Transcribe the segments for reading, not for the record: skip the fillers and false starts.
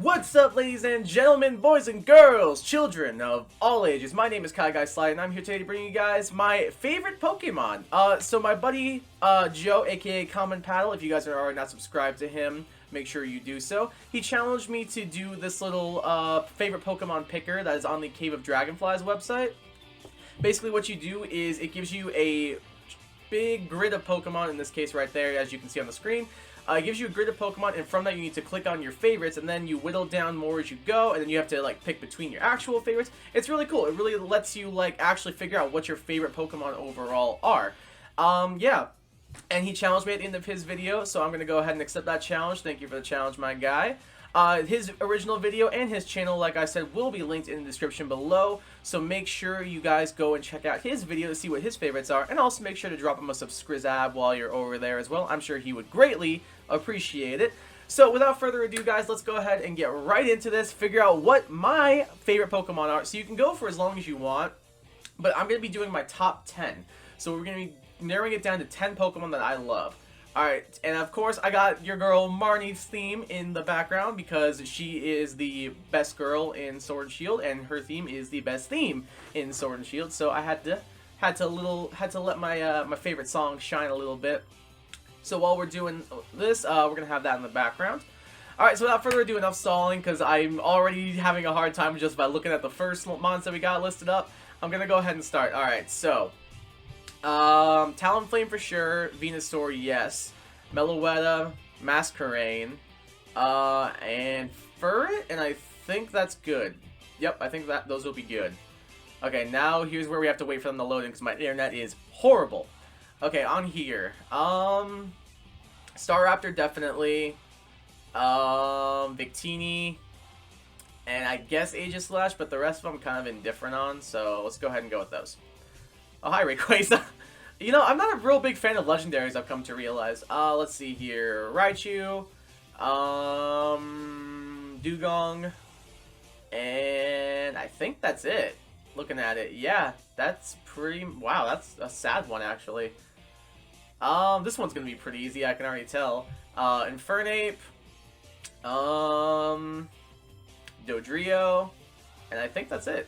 What's up, ladies and gentlemen, boys and girls, children of all ages? My name is KaiGuySlide, and I'm here today to bring you guys my favorite Pokemon. So my buddy, Joe, aka Khamen Padel, if you guys are already not subscribed to him, make sure you do so. He challenged me to do this little, favorite Pokemon picker that is on the Cave of Dragonflies website. Basically, what you do is it gives you a big grid of Pokemon, in this case right there, as you can see on the screen. It gives you a grid of Pokemon, and from that you need to click on your favorites, and then you whittle down more as you go, and then you have to like pick between your actual favorites. It's really cool. It really lets you like actually figure out what your favorite Pokemon overall are. Yeah. And he challenged me at the end of his video, so I'm going to go ahead and accept that challenge. Thank you for the challenge, my guy. His original video and his channel, like I said, will be linked in the description below, so make sure you guys go and check out his video to see what his favorites are, and also make sure to drop him a subscrizibe while you're over there as well. I'm sure he would greatly appreciate it. So without further ado, guys, let's go ahead and get right into this, figure out what my favorite Pokemon are. So you can go for as long as you want, but I'm going to be doing my top 10. So we're going to be narrowing it down to 10 Pokemon that I love. Alright, and of course I got your girl Marnie's theme in the background because she is the best girl in Sword and Shield, and her theme is the best theme in Sword and Shield. So I had to let my my favorite song shine a little bit. So while we're doing this, we're gonna have that in the background. Alright, so without further ado, enough stalling because I'm already having a hard time just by looking at the first mons that we got listed up. I'm gonna go ahead and start. Alright, so Talonflame for sure, Venusaur, yes, Meloetta, Masquerain, and Furret, and I think that's good. Yep, I think that those will be good. Okay, now here's where we have to wait for them to load in because my internet is horrible. Okay, on here, Staraptor definitely, Victini, and I guess Aegislash, but the rest of them I'm kind of indifferent on, so let's go ahead and go with those. Oh, hi, Rayquaza. You know, I'm not a real big fan of legendaries, I've come to realize. Let's see here. Raichu, Dugong, and I think that's it. Looking at it, yeah, that's pretty... Wow, that's a sad one, actually. This one's gonna be pretty easy, I can already tell. Infernape, Dodrio, and I think that's it.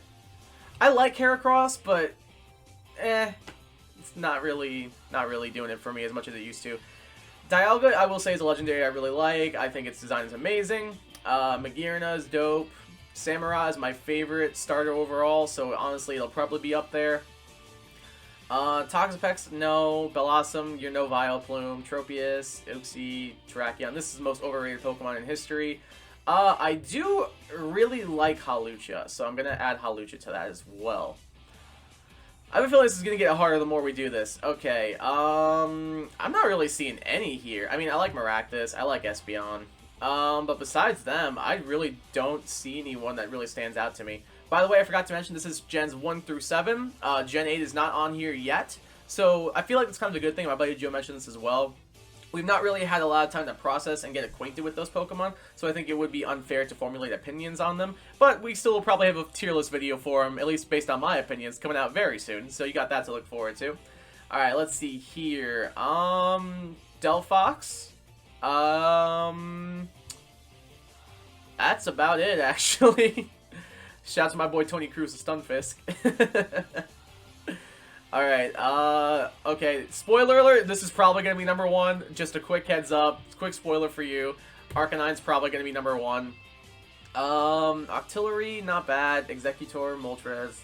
I like Heracross, but it's not really doing it for me as much as it used to. Dialga, I will say, is a legendary I really like. I think its design is amazing. Magearna is dope. Samurai is my favorite starter overall, so honestly, it'll probably be up there. Toxapex, no. Bellossom, you're no Vileplume. Tropius, Uxie, Terrakion. This is the most overrated Pokemon in history. I do really like Hawlucha, so I'm going to add Hawlucha to that as well. I have a feeling this is going to get harder the more we do this. Okay, I'm not really seeing any here. I mean, I like Maractus, I like Espeon. But besides them, I really don't see anyone that really stands out to me. By the way, I forgot to mention, this is Gens 1 through 7. Gen 8 is not on here yet. So I feel like it's kind of a good thing. My buddy Joe mentioned this as well. We've not really had a lot of time to process and get acquainted with those Pokemon, so I think it would be unfair to formulate opinions on them. But we still will probably have a tier list video for them, at least based on my opinions, coming out very soon. So you got that to look forward to. Alright, let's see here. Delphox. That's about it, actually. Shout out to my boy Tony Cruz, the Stunfisk. Alright, okay, spoiler alert, this is probably going to be number 1. Just a quick heads up, quick spoiler for you. Arcanine's probably going to be number 1. Octillery, not bad. Executor, Moltres.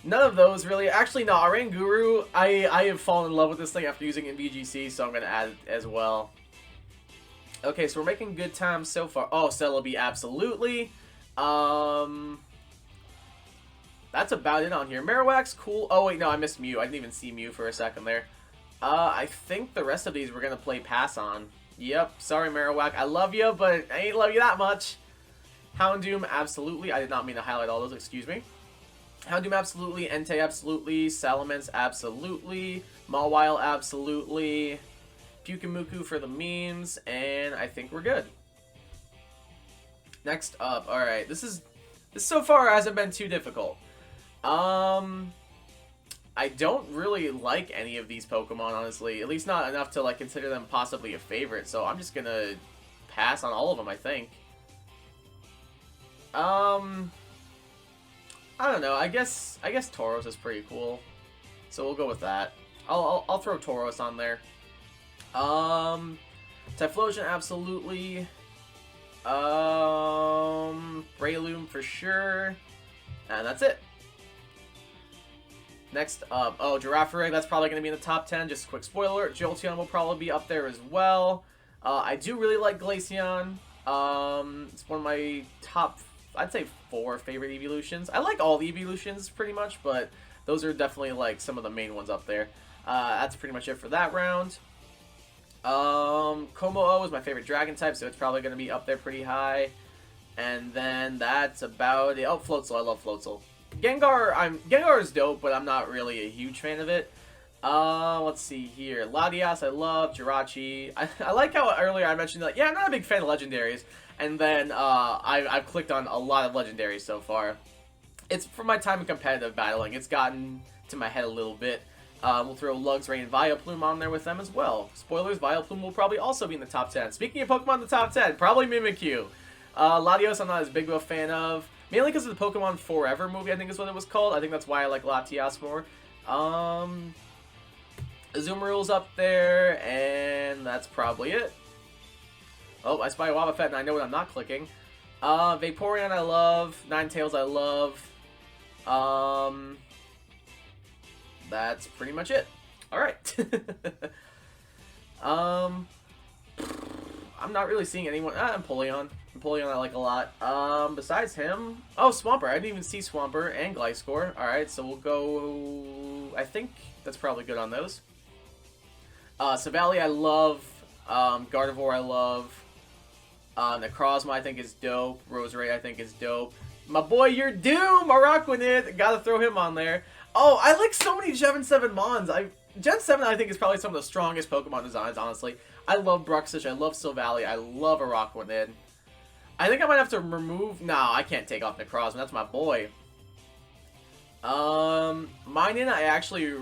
None of those, really. Actually, no, Oranguru, I have fallen in love with this thing after using it in VGC, so I'm going to add it as well. Okay, so we're making good time so far. Oh, Celebi, absolutely. That's about it on here. Marowak's cool. Oh, wait, no, I missed Mew. I didn't even see Mew for a second there. I think the rest of these we're going to play pass on. Yep, sorry, Marowak. I love you, but I ain't love you that much. Houndoom, absolutely. I did not mean to highlight all those, excuse me. Houndoom, absolutely. Entei, absolutely. Salamence, absolutely. Mawile, absolutely. Pyukumuku for the memes, and I think we're good. Next up, alright, this so far hasn't been too difficult. I don't really like any of these Pokemon, honestly. At least not enough to like consider them possibly a favorite, so I'm just gonna pass on all of them, I think. I don't know. I guess Tauros is pretty cool, so we'll go with that. I'll throw Tauros on there. Typhlosion, absolutely. Breloom for sure, and that's it. Next up, oh, Girafarig, that's probably going to be in the top 10. Just a quick spoiler, Jolteon will probably be up there as well. I do really like Glaceon. It's one of my top, I'd say, 4 favorite evolutions. I like all the evolutions pretty much, but those are definitely like some of the main ones up there. That's pretty much it for that round. Como-O is my favorite dragon type, so it's probably going to be up there pretty high. And then that's about it. Oh, Floatzel, I love Floatzel. Gengar is dope, but I'm not really a huge fan of it. Let's see here. Latias, I love. Jirachi. I like how earlier I mentioned that, yeah, I'm not a big fan of legendaries. And then, I've clicked on a lot of legendaries so far. It's from my time in competitive battling. It's gotten to my head a little bit. We'll throw Luxray and Vileplume on there with them as well. Spoilers, Vileplume will probably also be in the top 10. Speaking of Pokemon in the top 10, probably Mimikyu. Latios I'm not as big of a fan of. Mainly because of the Pokemon Forever movie, I think is what it was called. I think that's why I like Latias more. Azumarill's up there, and that's probably it. Oh, I spy a Wobbuffet, and I know what I'm not clicking. Vaporeon I love. Ninetales I love. That's pretty much it. Alright. I'm not really seeing anyone. Empoleon. Empoleon I like a lot. Besides him, oh, Swampert. I didn't even see Swampert and Gliscor. Alright, so we'll go, I think that's probably good on those. Savali I love. Gardevoir I love. Necrozma I think is dope. Roserade I think is dope. My boy, you're Doom! Araquanid! Gotta throw him on there. Oh, I like so many Gen 7 Mons. Gen 7 I think is probably some of the strongest Pokemon designs, honestly. I love Bruxish, I love Silvally, I love Araquanid. I think I might have to remove... Nah, I can't take off Necrozma, that's my boy. Minun I actually...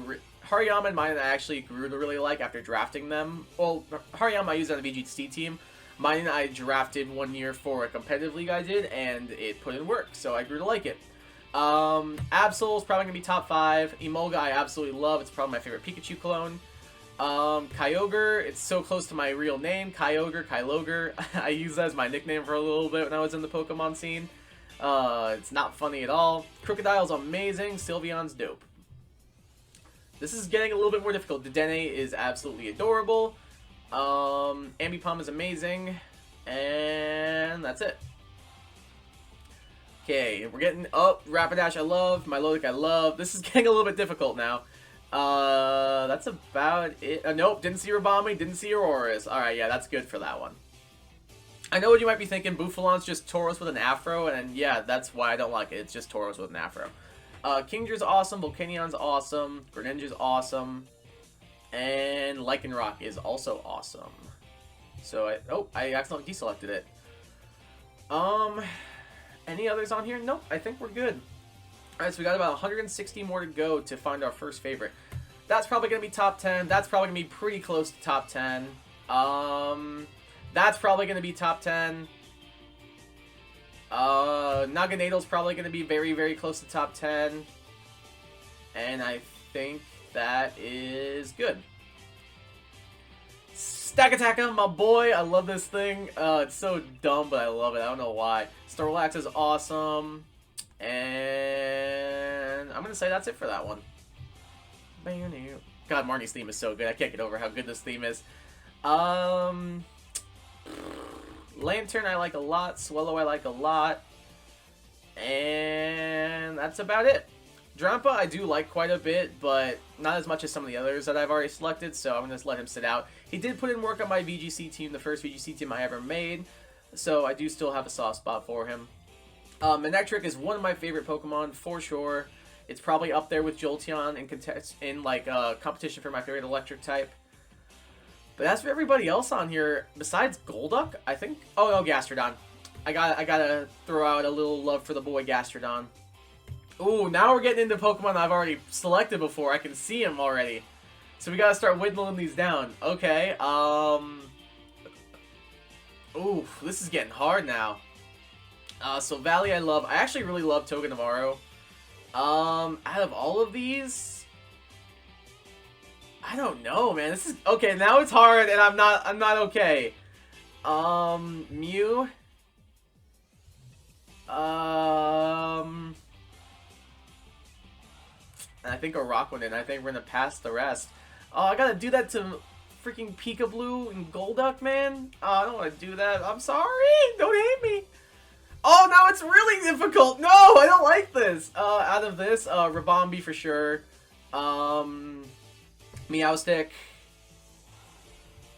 Hariyama and Minun I actually grew to really like after drafting them. Well, Hariyama I used on the VGC team. Minun I drafted one year for a competitive league I did, and it put in work, so I grew to like it. Absol is probably going to be top 5. Emolga I absolutely love. It's probably my favorite Pikachu clone. Kyogre, it's so close to my real name. Kyogre. I used that as my nickname for a little bit when I was in the Pokemon scene. It's not funny at all. Crocodile's amazing. Sylveon's dope. This is getting a little bit more difficult. Dedenne is absolutely adorable. Ambipom is amazing. And that's it. Okay, we're getting up. Rapidash I love. Milotic I love. This is getting a little bit difficult now. That's about it. Nope, didn't see Rabami, didn't see Aurorus. Alright, yeah, that's good for that one. I know what you might be thinking. Bouffalan's just Tauros with an afro, and yeah, that's why I don't like it. It's just Tauros with an afro. Kingdra's awesome. Volcanion's awesome. Greninja's awesome. And Lycanroc is also awesome. So, I accidentally deselected it. Any others on here? Nope, I think we're good. Alright, so we got about 160 more to go to find our first favorite. That's probably going to be top 10. That's probably going to be pretty close to top 10. That's probably going to be top 10. Naganadal's probably going to be very, very close to top 10. And I think that is good. Stakataka, my boy. I love this thing. It's so dumb, but I love it. I don't know why. Snorlax is awesome. And I'm going to say that's it for that one. God, Marnie's theme is so good. I can't get over how good this theme is. Lantern I like a lot. Swallow I like a lot. And that's about it. Drampa I do like quite a bit, but not as much as some of the others that I've already selected, so I'm going to just let him sit out. He did put in work on my VGC team, the first VGC team I ever made, so I do still have a soft spot for him. Manectric is one of my favorite Pokemon, for sure. It's probably up there with Jolteon in competition for my favorite electric type. But as for everybody else on here, besides Golduck, I think... Oh, no, Gastrodon. I gotta throw out a little love for the boy Gastrodon. Ooh, now we're getting into Pokemon I've already selected before. I can see him already. So we gotta start whittling these down. Okay, ooh, this is getting hard now. So Valley I love. I actually really love Togedemaru. Out of all of these, I don't know, man. This is okay. Now it's hard, and I'm not okay. Mew. And I think a Rockwood, I think we're gonna pass the rest. Oh, I gotta do that to freaking Peekaboo and Golduck, man. Oh, I don't want to do that. I'm sorry. Don't hate me. Oh, no, it's really difficult. No, I don't like this. Out of this, Rabombi for sure. Meowstic.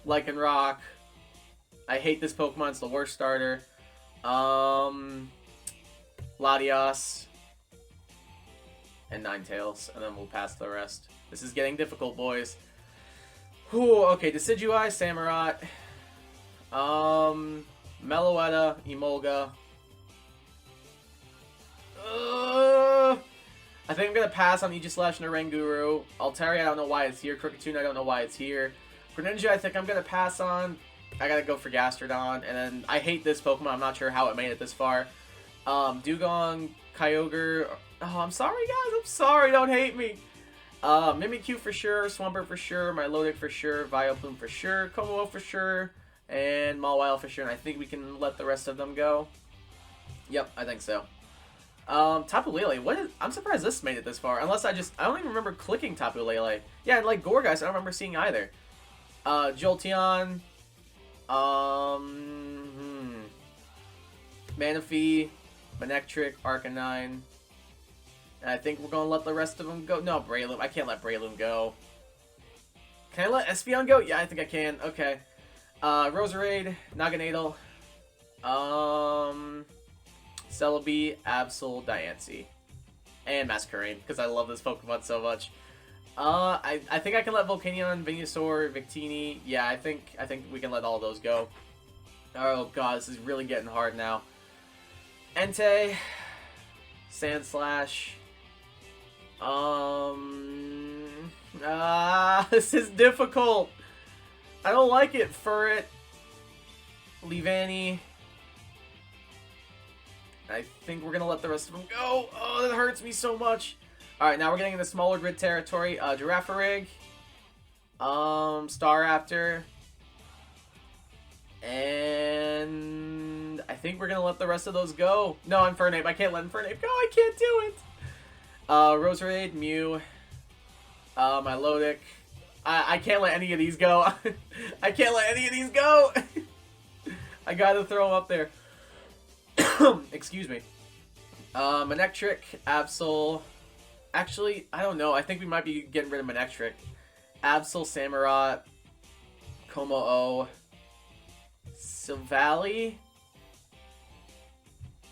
Lycanroc. I hate this Pokemon. It's the worst starter. Latios. And Ninetales. And then we'll pass the rest. This is getting difficult, boys. Whew, okay, Decidueye, Samurott. Meloetta, Emolga. I think I'm gonna pass on Aegislash and Oranguru. Altaria, I don't know why it's here. Kricketune, I don't know why it's here. Greninja, I think I'm gonna pass on. I gotta go for Gastrodon. And then I hate this Pokemon. I'm not sure how it made it this far. Dugong, Kyogre. Oh, I'm sorry, guys. I'm sorry. Don't hate me. Mimikyu for sure. Swampert for sure. Milotic for sure. Vileplume for sure. Komodo for sure. And Mawile for sure. And I think we can let the rest of them go. Yep, I think so. Tapu Lele. I'm surprised this made it this far. Unless I don't even remember clicking Tapu Lele. Yeah, and like Gorgeist, I don't remember seeing either. Jolteon. Manaphy. Manectric. Arcanine. And I think we're going to let the rest of them go. No, Breloom. I can't let Breloom go. Can I let Espeon go? Yeah, I think I can. Okay. Roserade. Naganadel. Celebi, Absol, Diancie. And Masquerain, because I love this Pokemon so much. I think I can let Volcanion, Venusaur, Victini. Yeah, I think we can let all those go. Oh god, this is really getting hard now. Entei, Sandslash. This is difficult. I don't like it. Furret, Leavanny. I think we're gonna let the rest of them go. Oh, that hurts me so much. Alright, now we're getting into smaller grid territory. Girafarig. Staraptor. And I think we're gonna let the rest of those go. No, Infernape. I can't let Infernape go. I can't do it. Roserade, Mew. Milotic. I can't let any of these go. I can't let any of these go. I gotta throw them up there. Excuse me. Manectric, Absol. Actually, I don't know. I think we might be getting rid of Manectric. Absol, Samurott, Como-O, Silvally.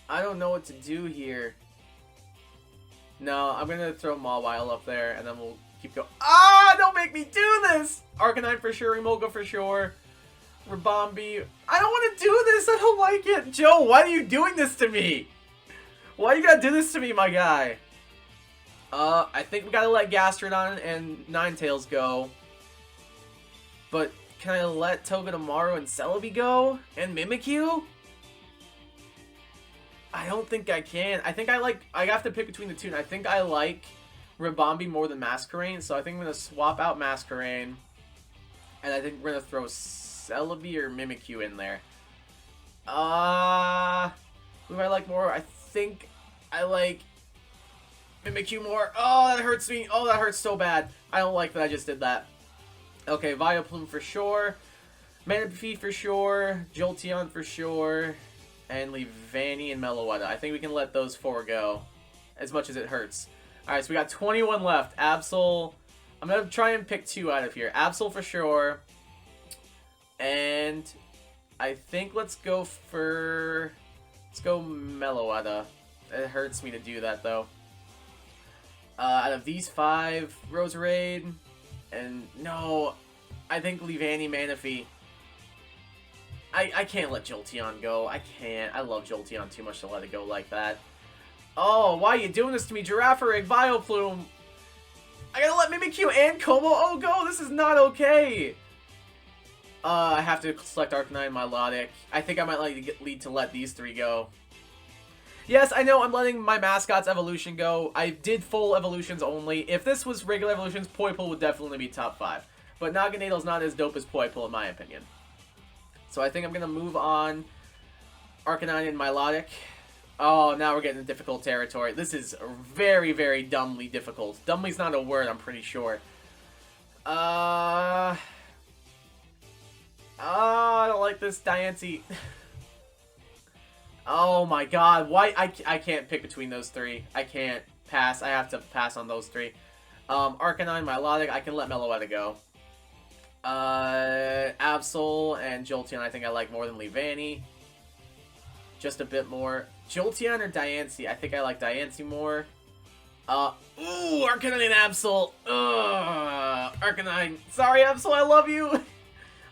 I don't know what to do here. No, I'm gonna throw Mawile up there, and then we'll keep going. Ah! Don't make me do this! Arcanine for sure, Emolga for sure. Rabombi. I don't want to do this. I don't like it. Joe, why are you doing this to me? Why you gotta do this to me, my guy? I think we gotta let Gastrodon and Ninetales go. But can I let Togedemaru and Celebi go? And Mimikyu? I don't think I can. I think I have to pick between the two, and I think I like Rabombi more than Masquerain, so I think I'm gonna swap out Masquerain. And I think we're gonna throw Celebi or Mimikyu in there. Who do I like more? I think I like Mimikyu more. Oh, that hurts me. Oh, that hurts so bad. I don't like that I just did that. Okay, Vileplume for sure. Manaphy for sure. Jolteon for sure. And Leavanny and Meloetta. I think we can let those four go. As much as it hurts. Alright, so we got 21 left. Absol. I'm going to try and pick two out of here. Absol for sure. And I think let's go Meloetta. It hurts me to do that, though. Out of these five, Roserade, and no, I think Leavanny, Manaphy. I can't let Jolteon go. I can't. I love Jolteon too much to let it go like that. Oh, why are you doing this to me? Girafarig, Vileplume. I gotta let Mimikyu and Como-O go. This is not okay. I have to select Arcanine, Milotic. I think I might lead to let these three go. Yes, I know I'm letting my mascot's evolution go. I did full evolutions only. If this was regular evolutions, Poipole would definitely be top 5. But Naganadle's not as dope as Poipole in my opinion. So I think I'm going to move on. Arcanine and Milotic. Oh, now we're getting into difficult territory. This is very, very dumbly difficult. Dumbly's not a word, I'm pretty sure. I don't like this Diancie. Oh my god, why? I can't pick between those three. I can't pass. I have to pass on those three. Arcanine, Milotic, I can let Meloetta go. Absol and Jolteon I think I like more than Leavanny. Just a bit more. Jolteon or Diancie? I think I like Diancie more. Ooh, Arcanine and Absol. Arcanine. Sorry, Absol, I love you.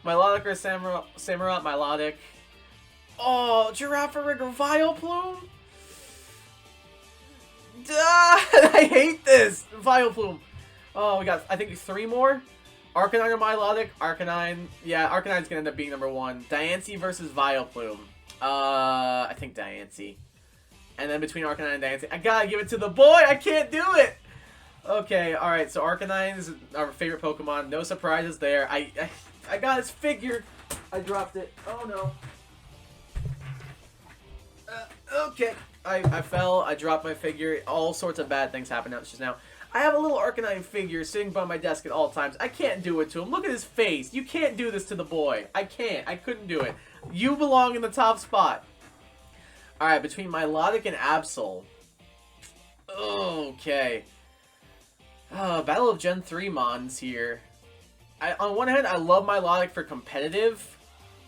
Milotic or Samurott, Milotic. Oh, Girafarig or Vileplume? I hate this! Vileplume. Oh, we got, I think, 3 more. Arcanine or Milotic? Arcanine. Yeah, Arcanine's gonna end up being number 1. Diancie versus Vileplume. I think Diancie. And then between Arcanine and Diancie, I gotta give it to the boy! I can't do it! Okay, alright, so Arcanine is our favorite Pokemon. No surprises there. I got his figure. I dropped it. Oh no. Okay. I fell. I dropped my figure. All sorts of bad things happened just now. I have a little Arcanine figure sitting by my desk at all times. I can't do it to him. Look at his face. You can't do this to the boy. I can't. I couldn't do it. You belong in the top spot. Alright, between Milotic and Absol. Okay. Battle of Gen 3 Mons here. On one hand, I love Milotic for competitive.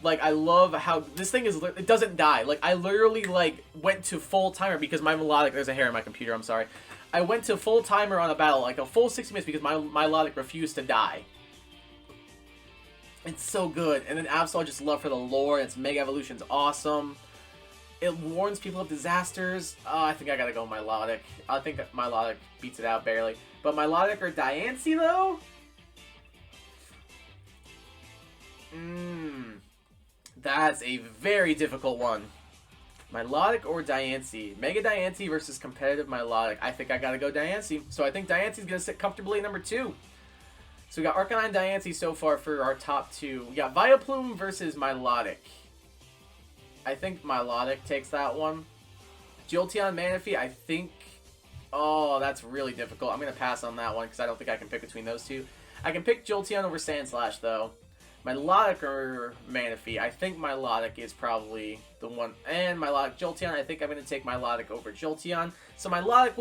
Like, I love how this thing is, it doesn't die. Like, I literally, like, went to full timer because my Milotic, there's a hair in my computer, I'm sorry. I went to full timer on a battle, like a full 60 minutes because my Milotic refused to die. It's so good. And then Absol I just love for the lore, its Mega Evolution's awesome. It warns people of disasters. I think I gotta go Milotic. I think that Milotic beats it out barely. But Milotic or Diancie, though? That's a very difficult one. Milotic or Diancie? Mega Diancie versus competitive Milotic. I think I gotta go Diancie. So I think Diancie's gonna sit comfortably at number 2. So we got Arcanine Diancie so far for our top 2. We got Vileplume versus Milotic. I think Milotic takes that one. Jolteon Manaphy, I think... Oh, that's really difficult. I'm gonna pass on that one because I don't think I can pick between those two. I can pick Jolteon over Sandslash, though. Milotic or Manaphy. I think Milotic is probably the one. And Milotic Jolteon. I think I'm going to take Milotic over Jolteon. So Milotic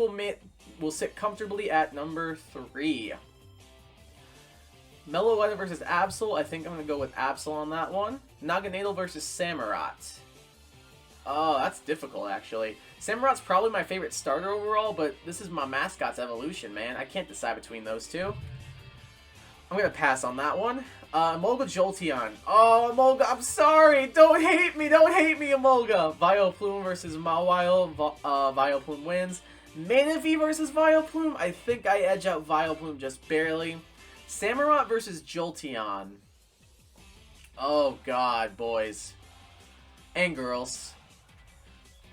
will sit comfortably at number 3. Meloetta versus Absol. I think I'm going to go with Absol on that one. Naganadel versus Samurott. Oh, that's difficult, actually. Samurott's probably my favorite starter overall, but this is my mascot's evolution, man. I can't decide between those two. I'm going to pass on that one. Emolga Jolteon. Oh, Emolga, I'm sorry. Don't hate me. Don't hate me, Emolga. Vileplume versus Mawile. Vileplume wins. Manaphy versus Vileplume. I think I edge out Vileplume just barely. Samurott versus Jolteon. Oh, God, boys. And girls.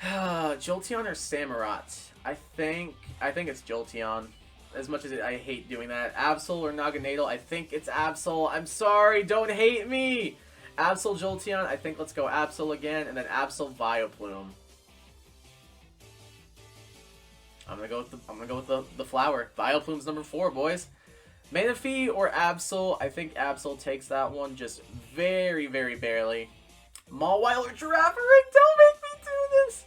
Jolteon or Samurott? I think it's Jolteon. As much as I hate doing that. Absol or Naganadel? I think it's Absol. I'm sorry, don't hate me! Absol, Jolteon, I think let's go Absol again, and then Absol, Vileplume. I'm gonna go with the flower. Vileplume's number 4, boys. Manaphy or Absol? I think Absol takes that one just very, very barely. Mawile or Girafarig? Don't make me do this!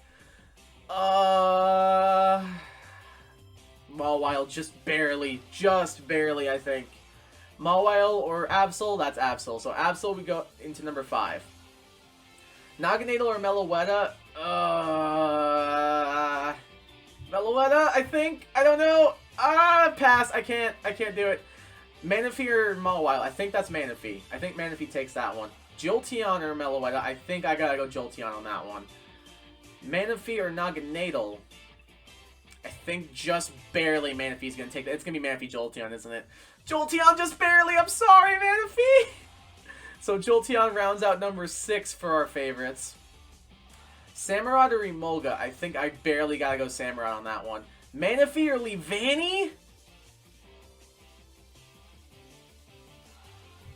Mawile just barely, I think. Mawile or Absol? That's Absol. So Absol, we go into number 5. Naganadel or Meloetta? Meloetta, I think? I don't know. Pass. I can't do it. Manaphy or Mawile? I think that's Manaphy. I think Manaphy takes that one. Jolteon or Meloetta? I think I gotta go Jolteon on that one. Manaphy or Naganadel? I think just barely Manaphy's gonna take that. It's gonna be Manaphy Jolteon, isn't it? Jolteon just barely! I'm sorry, Manaphy! So Jolteon rounds out number 6 for our favorites. Samurott or Emolga? I think I barely gotta go Samurott on that one. Manaphy or Leavanny?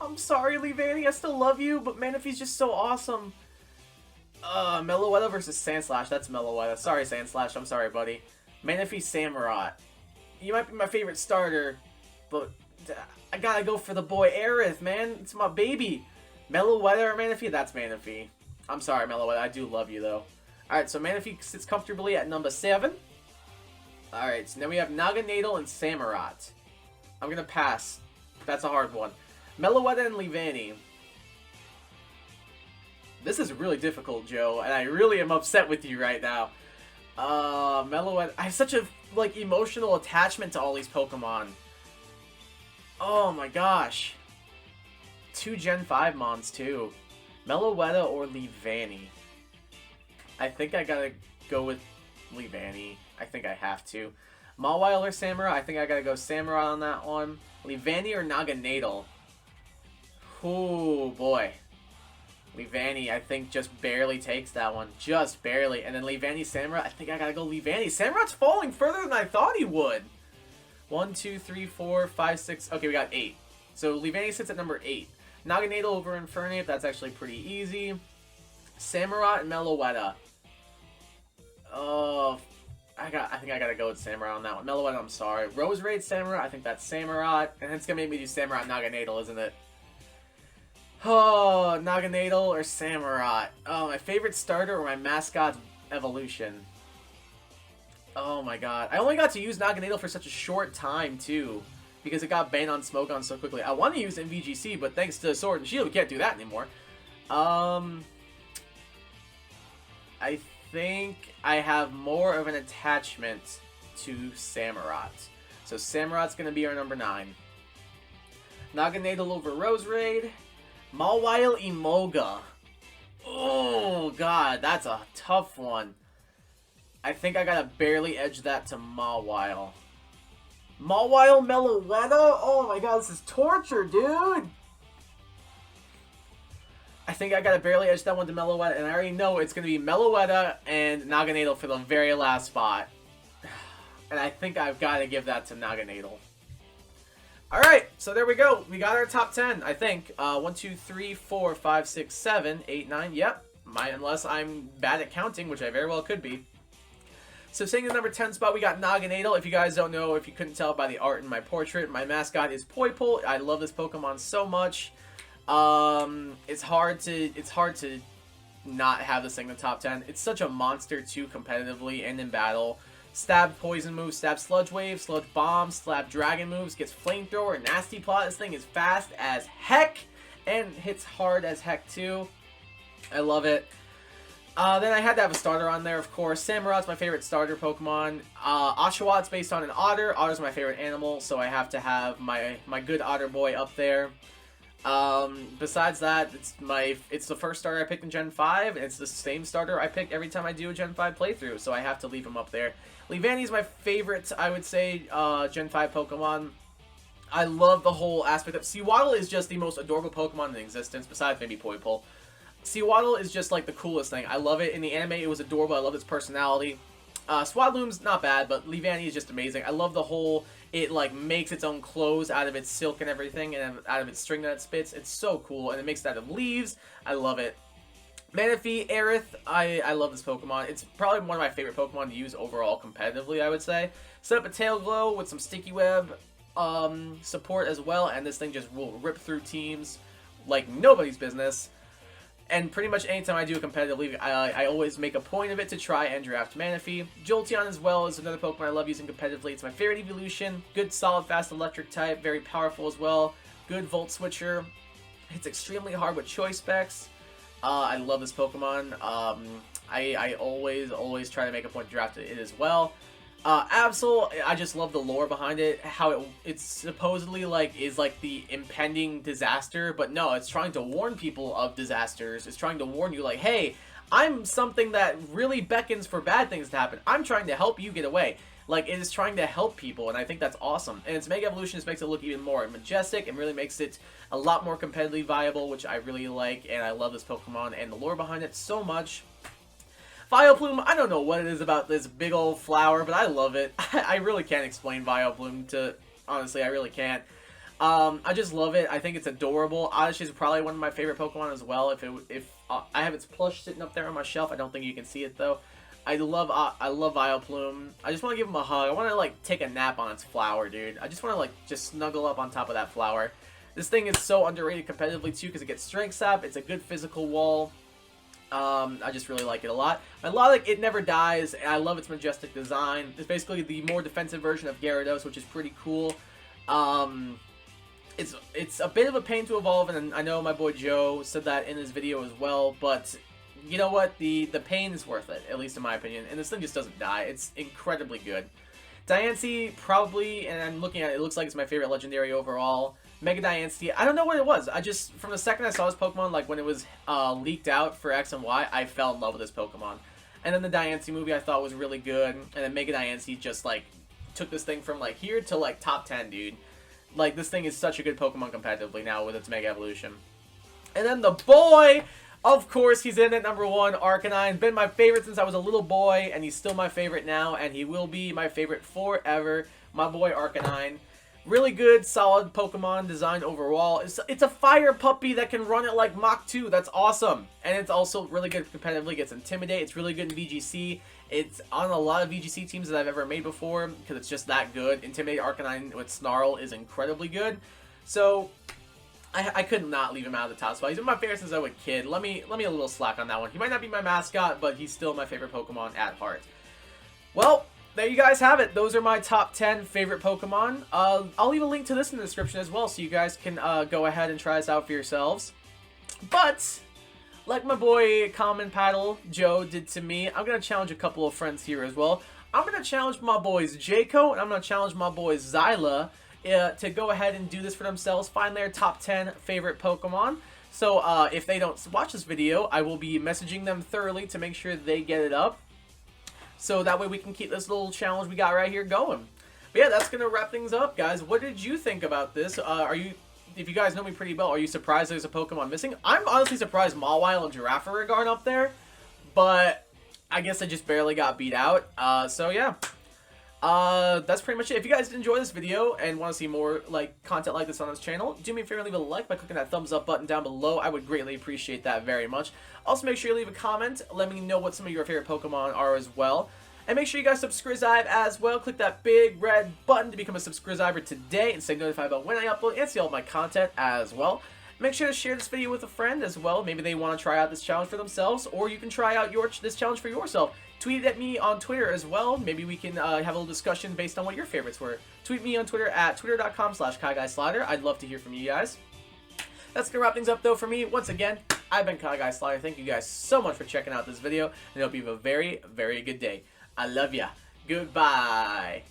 I'm sorry, Leavanny, I still love you, but Manaphy's just so awesome. Meloetta versus Sandslash. That's Meloetta. Sorry, Sandslash. I'm sorry, buddy. Manaphy, Samurott. You might be my favorite starter, but I gotta go for the boy Aerith, man. It's my baby. Meloetta or Manaphy? That's Manaphy. I'm sorry, Meloetta. I do love you, though. Alright, so Manaphy sits comfortably at number 7. Alright, so now we have Naganadel and Samurott. I'm gonna pass. That's a hard one. Meloetta and Leavanny. This is really difficult, Joe, and I really am upset with you right now. Meloetta. I have such a, like, emotional attachment to all these Pokemon. Oh my gosh. 2 Gen 5 Mons, too. Meloetta or Leavanny? I think I gotta go with Leavanny. I think I have to. Mawile or Samurott? I think I gotta go Samurott on that one. Leavanny or Naganadel? Oh boy. Leavanny, I think, just barely takes that one. Just barely. And then Leavanny, Samurott, I think I gotta go Leavanny. Samurott's falling further than I thought he would. 1, 2, 3, 4, 5, 6. Okay, we got 8. So Leavanny sits at number 8. Naganadel over Infernape, that's actually pretty easy. Samurott and Meloetta. Oh, I think I gotta go with Samurott on that one. Meloetta, I'm sorry. Roserade, Samurott, I think that's Samurott. And it's gonna make me do Samurott Naganadel, isn't it? Oh, Naganadel or Samurott. Oh, my favorite starter or my mascot's evolution. Oh my god. I only got to use Naganadel for such a short time, too. Because it got banned on Smogon so quickly. I want to use MVGC, but thanks to Sword and Shield, we can't do that anymore. I think I have more of an attachment to Samurott. So Samurott's going to be our number 9. Naganadel over Roserade. Mawile, Emolga. Oh, God, that's a tough one. I think I gotta barely edge that to Mawile. Mawile, Meloetta? Oh my god, this is torture, dude! I think I gotta barely edge that one to Meloetta, and I already know it's gonna be Meloetta and Naganadel for the very last spot. And I think I've gotta give that to Naganadel. Alright, so there we go. We got our top 10, I think. 1, 2, 3, 4, 5, 6, 7, 8, 9. Yep. Unless I'm bad at counting, which I very well could be. So sitting in the number 10 spot, we got Naganadel. If you guys don't know, if you couldn't tell by the art in my portrait, my mascot is Poipole. I love this Pokemon so much. It's hard to not have this thing in the top 10. It's such a monster, too, competitively and in battle. Stab poison moves, stab sludge wave, sludge bomb, slap dragon moves, gets flamethrower, nasty plot. This thing is fast as heck and hits hard as heck too. I love it. Then I had to have a starter on there, of course. Samurott's my favorite starter Pokemon. Oshawott based on an otter. Otter's my favorite animal, so I have to have my good otter boy up there. Besides that, it's the first starter I picked in Gen 5, and it's the same starter I pick every time I do a Gen 5 playthrough, so I have to leave him up there. Leavanny's my favorite, I would say, Gen 5 Pokemon. I love the whole aspect of... Sewaddle is just the most adorable Pokemon in existence, besides maybe Poipole. Sewaddle is just, like, the coolest thing. I love it. In the anime, it was adorable. I love its personality. Swadloom's not bad, but Leavanny is just amazing. I love the whole... It, like, makes its own clothes out of its silk and everything, and out of its string that it spits. It's so cool, and it makes it out of leaves. I love it. Manaphy, Aerith, I love this Pokemon. It's probably one of my favorite Pokemon to use overall competitively, I would say. Set up a Tail Glow with some Sticky Web support as well, and this thing just will rip through teams like nobody's business. And pretty much anytime I do a competitive league, I always make a point of it to try and draft Manaphy. Jolteon as well is another Pokemon I love using competitively. It's my favorite evolution. Good, solid, fast electric type. Very powerful as well. Good Volt Switcher. Hits extremely hard with choice specs. I love this Pokemon. I always try to make a point to draft it as well. Absol, I just love the lore behind it. How it's supposedly is the impending disaster, but no, it's trying to warn people of disasters. It's trying to warn you, like, hey, I'm something that really beckons for bad things to happen. I'm trying to help you get away. Like, it is trying to help people, and I think that's awesome. And its Mega Evolution just makes it look even more majestic and really makes it a lot more competitively viable, which I really like, and I love this Pokemon and the lore behind it so much. Vileplume, I don't know what it is about this big old flower, but I love it. I really can't explain Vileplume to, honestly, I really can't. I just love it. I think it's adorable. Honestly, it's probably one of my favorite Pokemon as well. If I have its plush sitting up there on my shelf, I don't think you can see it though. I love Vileplume. I just want to give him a hug. I want to like take a nap on its flower, dude. I just want to like just snuggle up on top of that flower. This thing is so underrated competitively too because it gets Strength Sap. It's a good physical wall. I just really like it a lot. I like it never dies, and I love its majestic design. It's basically the more defensive version of Gyarados, which is pretty cool. It's a bit of a pain to evolve, and I know my boy Joe said that in his video as well, but you know what? The pain is worth it, at least in my opinion, and this thing just doesn't die. It's incredibly good. Diancie, probably, and I'm looking at it, it looks like it's my favorite legendary overall. Mega Diancie, I don't know what it was. I just, from the second I saw this Pokemon, like when it was leaked out for X and Y, I fell in love with this Pokemon. And then the Diancie movie I thought was really good, and then Mega Diancie just like took this thing from like here to like top 10, dude. Like this thing is such a good Pokemon competitively now with its Mega Evolution. And then the boy, of course, he's in at number 1, Arcanine. Been my favorite since I was a little boy, and he's still my favorite now, and he will be my favorite forever. My boy Arcanine. Really good, solid Pokemon design overall. It's a fire puppy that can run it like Mach 2. That's awesome. And it's also really good competitively. Gets Intimidate. It's really good in VGC. It's on a lot of VGC teams that I've ever made before because it's just that good. Intimidate Arcanine with Snarl is incredibly good. So I could not leave him out of the top spot. He's been my favorite since I was a kid. Let me a little slack on that one. He might not be my mascot, but he's still my favorite Pokemon at heart. Well, there you guys have it. Those are my top 10 favorite Pokemon. I'll leave a link to this in the description as well, so you guys can go ahead and try this out for yourselves. But like my boy Khamen Padel Joe did to me, I'm gonna challenge a couple of friends here as well. I'm gonna challenge my boys Jayco and I'm gonna challenge my boys Zyla to go ahead and do this for themselves. Find their top 10 favorite Pokemon. So if they don't watch this video, I will be messaging them thoroughly to make sure they get it up. So that way we can keep this little challenge we got right here going. But yeah, that's going to wrap things up, guys. What did you think about this? If you guys know me pretty well, are you surprised there's a Pokemon missing? I'm honestly surprised Mawile and Girafarig aren't up there. But I guess I just barely got beat out. So yeah. That's pretty much it. If you guys did enjoy this video and want to see more like content like this on this channel, do me a favor and leave a like by clicking that thumbs up button down below. I would greatly appreciate that very much. Also, make sure you leave a comment. Let me know what some of your favorite Pokemon are as well. And make sure you guys subscrizibe as well. Click that big red button to become a subscriziber today and stay notified about when I upload and see all of my content as well. Make sure to share this video with a friend as well. Maybe they want to try out this challenge for themselves, or you can try out this challenge for yourself. Tweet at me on Twitter as well. Maybe we can have a little discussion based on what your favorites were. Tweet me on Twitter at twitter.com/KaiGuySlider. I'd love to hear from you guys. That's going to wrap things up though for me. Once again, I've been KaiGuySlider. Thank you guys so much for checking out this video, and I hope you have a very, very good day. I love ya. Goodbye.